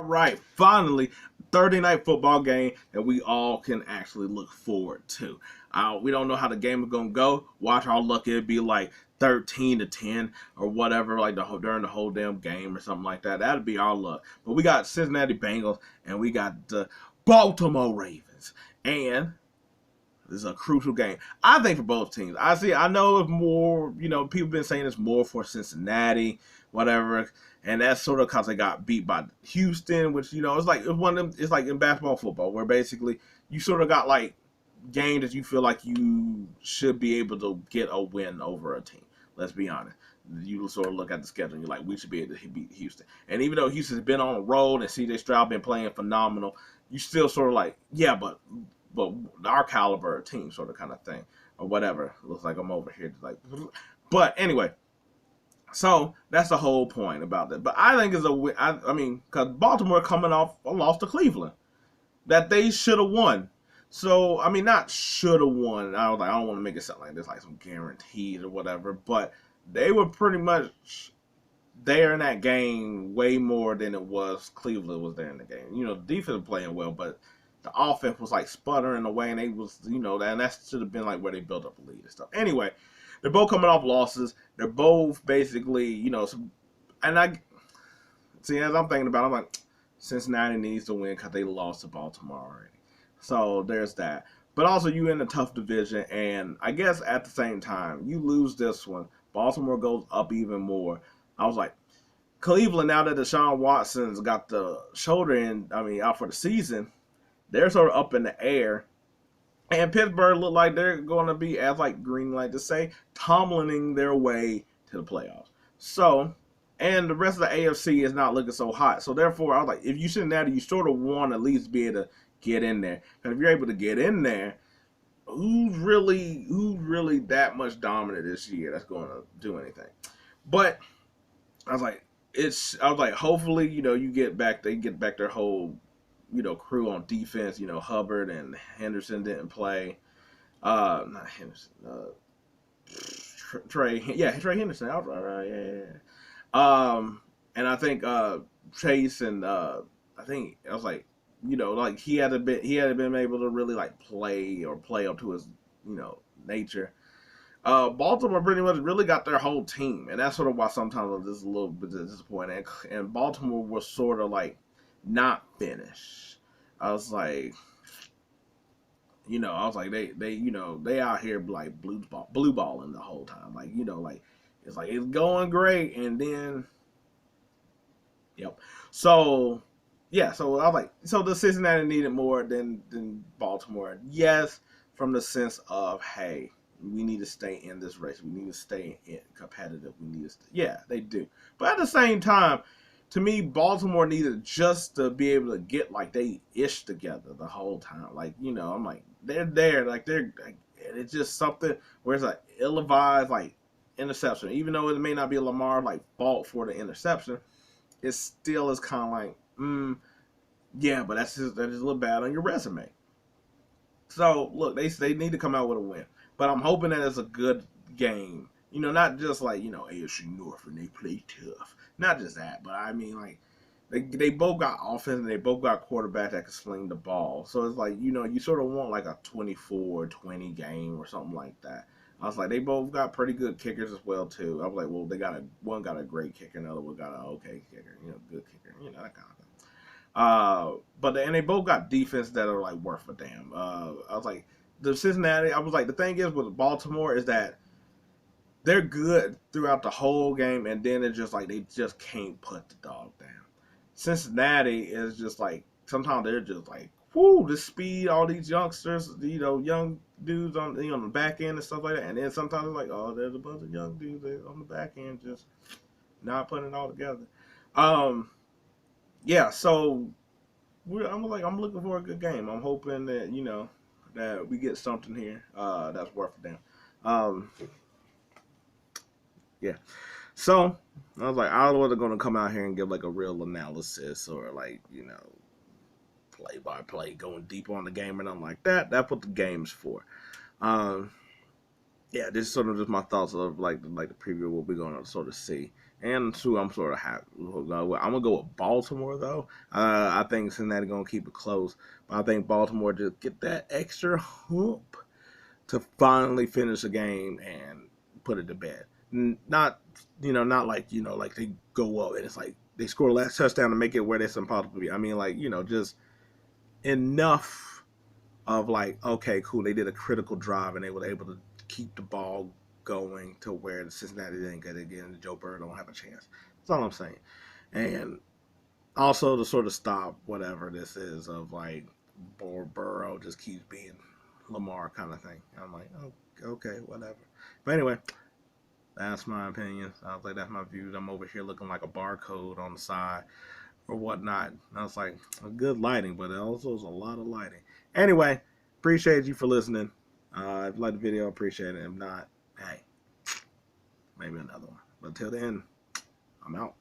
right, finally, Thursday night football game that we all can actually look forward to. We don't know how the game is gonna go. Watch our luck; it'd be like 13-10 or whatever, like during the whole damn game or something like that. That'd be our luck. But we got Cincinnati Bengals and we got the Baltimore Ravens, and this is a crucial game, I think, for both teams. I know it's more, people been saying it's more for Cincinnati, whatever, and that's sort of because they got beat by Houston, which, it's like in basketball, football, where basically you sort of got like games that you feel like you should be able to get a win over a team. Let's be honest. You sort of look at the schedule and you're like, we should be able to beat Houston. And even though Houston's been on the road and CJ Stroud been playing phenomenal, you still sort of like, yeah, but our caliber team, sort of kind of thing, or whatever. Looks like I'm over here, like, but anyway. So that's the whole point about that. But I think it's a win. I mean, because Baltimore coming off a loss to Cleveland that they should have won. So I mean, not should have won. I was like, I don't want to make it sound like this, like some guaranteed or whatever. But they were pretty much there in that game way more than it was Cleveland was there in the game. The defense was playing well, but the offense was like sputtering away, and they was, and that should have been like where they built up a lead and stuff. Anyway, they're both coming off losses. They're both basically, and I see, as I'm thinking about it, I'm like, Cincinnati needs to win because they lost to Baltimore already. So there's that. But also, you in a tough division, and I guess at the same time, you lose this one, Baltimore goes up even more. I was like, Cleveland, now that Deshaun Watson's got the shoulder out for the season, they're sort of up in the air. And Pittsburgh look like they're going to be, as like Green like to say, tumbling their way to the playoffs. So, and the rest of the AFC is not looking so hot. So therefore, I was like, if you Cincinnati, you sort of want to at least be able to get in there. And if you're able to get in there, who's really that much dominant this year that's going to do anything? But I was like, hopefully, you get back, they get back their whole, crew on defense. Hubbard and Henderson didn't play. Not Henderson. Trey Henderson. And I think Chase and I think I was like, like he hadn't been able to really like play up to his, nature. Baltimore pretty much really got their whole team, and that's sort of why sometimes I'm just a little bit disappointed. And Baltimore was sort of like not finished. I was like, they out here like blue balling the whole time. Like, it's like it's going great, and then, yep. So, yeah. So I was like, so the Cincinnati needed more than Baltimore. Yes, from the sense of, hey, we need to stay in this race. We need to stay competitive. Yeah, they do. But at the same time, to me, Baltimore needed just to be able to get like they ish together the whole time. Like, I'm like, they're there. Like, it's just something where it's like ill-advised, like, interception. Even though it may not be a Lamar like fault for the interception, it still is kind of like, yeah, but that's just a little bad on your resume. So look, they need to come out with a win. But I'm hoping that it's a good game. Not just like, AFC North and they play tough. Not just that, but I mean, like, they both got offense and they both got quarterback that can sling the ball. So it's like, you sort of want like a 24-20 game or something like that. I was like, they both got pretty good kickers as well, too. I was like, well, one got a great kicker, another one got an okay kicker, good kicker, that kind of thing. But they both got defense that are like worth a damn. I was like, the Cincinnati, I was like, the thing is with Baltimore is that they're good throughout the whole game, and then it's just like they just can't put the dog down. Cincinnati is just like, sometimes they're just like, whoo, the speed, all these youngsters, young dudes on the back end and stuff like that. And then sometimes it's like, oh, there's a bunch of young dudes on the back end just not putting it all together. Yeah, so I'm looking for a good game. I'm hoping that, that we get something here that's worth a damn. Yeah. So I was like, I don't know whether they're gonna come out here and give like a real analysis or like, play by play, going deep on the game or nothing like that. That's what the game's for. Yeah, this is sort of just my thoughts of like the preview of what we're gonna sort of see. And two, I'm sort of happy. I'm gonna go with Baltimore though. I think Cincinnati gonna keep it close, but I think Baltimore just get that extra hump to finally finish the game and put it to bed. Not not like like they go up and it's like they score the last touchdown to make it where they're supposed to be. I mean, like just enough of like, okay, cool, they did a critical drive and they were able to keep the ball going to where the Cincinnati didn't get it again. Joe Burrow don't have a chance. That's all I'm saying. And also to sort of stop whatever this is of like Burrow just keeps being Lamar kind of thing. I'm like, oh, okay, whatever. But anyway, that's my opinion. I was like, that's my views. I'm over here looking like a barcode on the side or whatnot. And I was like, good lighting, but it also is a lot of lighting. Anyway, appreciate you for listening. If you like the video, appreciate it. If not, hey, maybe another one. But until then, I'm out.